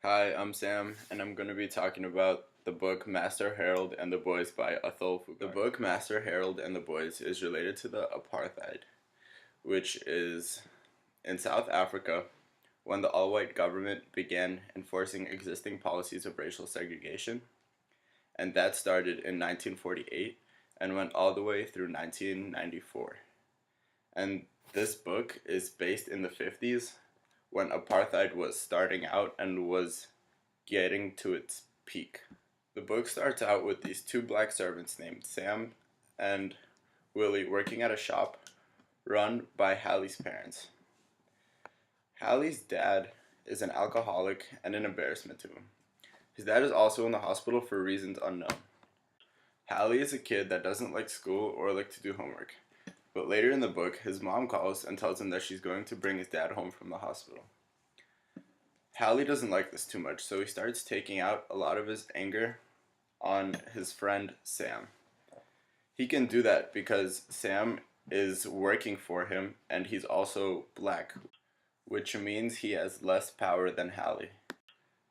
Hi, I'm Sam, and I'm going to be talking about the book Master Harold and the Boys by Athol Fugard. The book Master Harold and the Boys is related to the apartheid, which is in South Africa when the all-white government began enforcing existing policies of racial segregation, and that started in 1948 and went all the way through 1994. And this book is based in the 50s when apartheid was starting out and was getting to its peak. The book starts out with these two black servants named Sam and Willie working at a shop run by Hallie's parents. Hallie's dad is an alcoholic and an embarrassment to him. His dad is also in the hospital for reasons unknown. Hallie is a kid that doesn't like school or like to do homework, but later in the book, his mom calls and tells him that she's going to bring his dad home from the hospital. Hallie doesn't like this too much, so he starts taking out a lot of his anger on his friend Sam. He can do that because Sam is working for him and he's also black, which means he has less power than Hallie.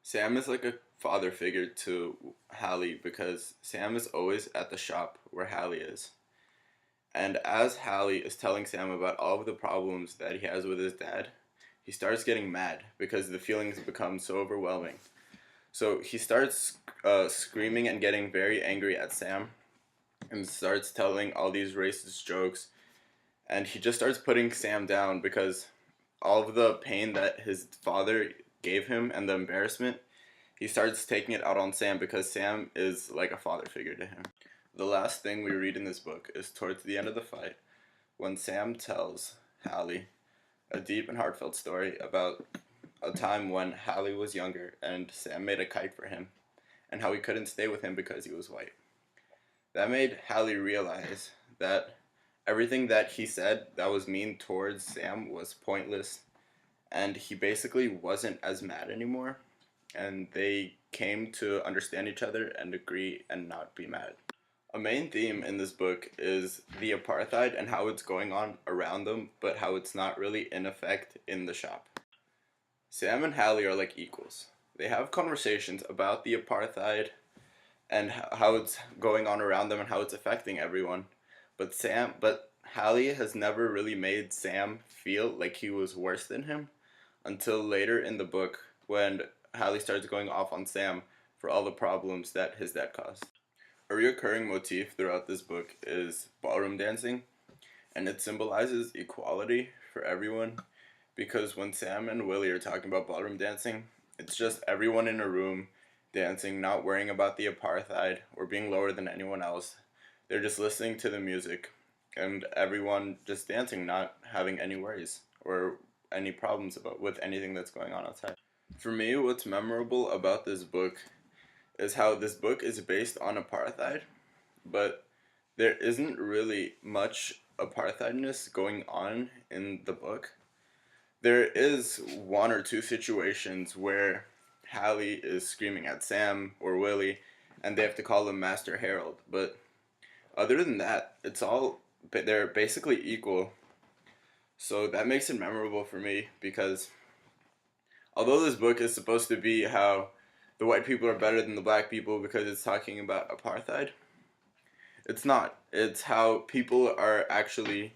Sam is like a father figure to Hallie because Sam is always at the shop where Hallie is. And as Hallie is telling Sam about all of the problems that he has with his dad, he starts getting mad because the feelings become so overwhelming. So he starts screaming and getting very angry at Sam and starts telling all these racist jokes. And he just starts putting Sam down because all of the pain that his father gave him and the embarrassment, he starts taking it out on Sam because Sam is like a father figure to him. The last thing we read in this book is towards the end of the fight when Sam tells Hallie a deep and heartfelt story about a time when Hallie was younger and Sam made a kite for him and how he couldn't stay with him because he was white. That made Hallie realize that everything that he said that was mean towards Sam was pointless, and he basically wasn't as mad anymore, and they came to understand each other and agree and not be mad. A main theme in this book is the apartheid and how it's going on around them, but how it's not really in effect in the shop. Sam and Hallie are like equals. They have conversations about the apartheid and how it's going on around them and how it's affecting everyone. But Hallie has never really made Sam feel like he was worse than him until later in the book when Hallie starts going off on Sam for all the problems that his dad caused. A recurring motif throughout this book is ballroom dancing, and it symbolizes equality for everyone because when Sam and Willie are talking about ballroom dancing, it's just everyone in a room dancing, not worrying about the apartheid or being lower than anyone else. They're just listening to the music and everyone just dancing, not having any worries or any problems with anything that's going on outside. For me, what's memorable about this book is how this book is based on apartheid, but there isn't really much apartheidness going on in the book. There is one or two situations where Hallie is screaming at Sam or Willie and they have to call him Master Harold, but other than that, they're basically equal. So that makes it memorable for me because although this book is supposed to be how the white people are better than the black people because it's talking about apartheid, it's not. It's how people are actually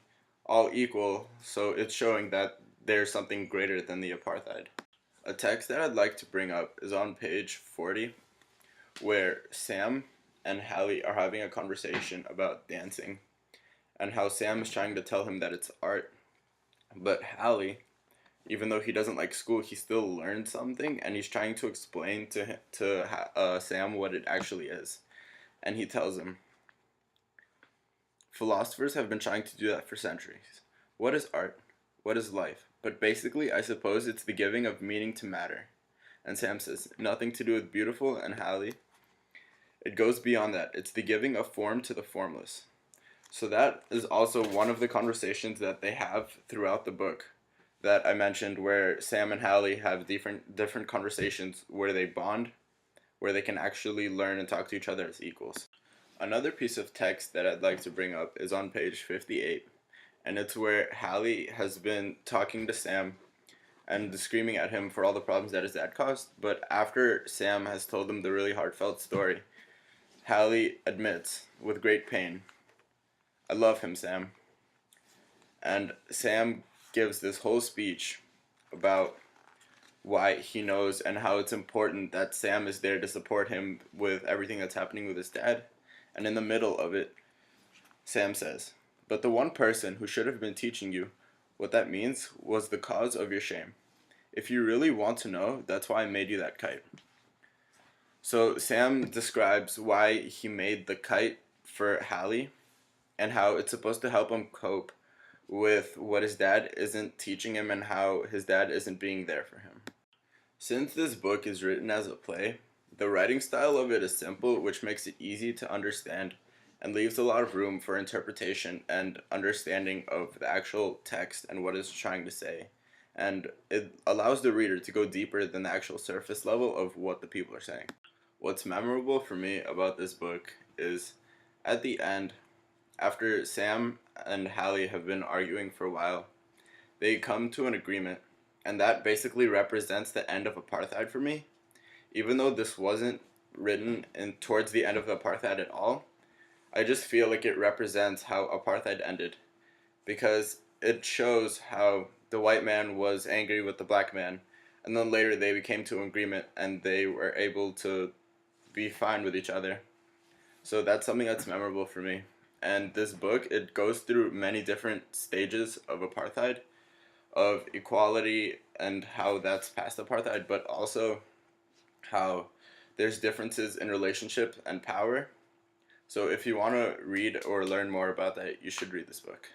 all equal, so it's showing that there's something greater than the apartheid. A text that I'd like to bring up is on page 40, where Sam and Hallie are having a conversation about dancing, and how Sam is trying to tell him that it's art, but Hallie, even though he doesn't like school, he still learned something, and he's trying to explain to Sam what it actually is. And he tells him, philosophers have been trying to do that for centuries. What is art? What is life? But basically, I suppose it's the giving of meaning to matter. And Sam says, nothing to do with beautiful, and Hallie, it goes beyond that. It's the giving of form to the formless. So that is also one of the conversations that they have throughout the book that I mentioned, where Sam and Hallie have different conversations where they bond, where they can actually learn and talk to each other as equals. Another piece of text that I'd like to bring up is on page 58, and it's where Hallie has been talking to Sam, and screaming at him for all the problems that his dad caused. But after Sam has told him the really heartfelt story, Hallie admits with great pain, "I love him, Sam." And Sam gives this whole speech about why he knows and how it's important that Sam is there to support him with everything that's happening with his dad. And in the middle of it, Sam says, "But the one person who should have been teaching you what that means was the cause of your shame. If you really want to know, that's why I made you that kite." So Sam describes why he made the kite for Hallie and how it's supposed to help him cope with what his dad isn't teaching him and how his dad isn't being there for him. Since this book is written as a play, the writing style of it is simple, which makes it easy to understand and leaves a lot of room for interpretation and understanding of the actual text and what it's trying to say. And it allows the reader to go deeper than the actual surface level of what the people are saying. What's memorable for me about this book is at the end, after Sam and Hallie have been arguing for a while, they come to an agreement, and that basically represents the end of apartheid for me. Even though this wasn't written in towards the end of apartheid at all, I just feel like it represents how apartheid ended, because it shows how the white man was angry with the black man, and then later they came to an agreement and they were able to be fine with each other. So that's something that's memorable for me. And this book, it goes through many different stages of apartheid, of equality and how that's past apartheid, but also how there's differences in relationship and power. So if you want to read or learn more about that, you should read this book.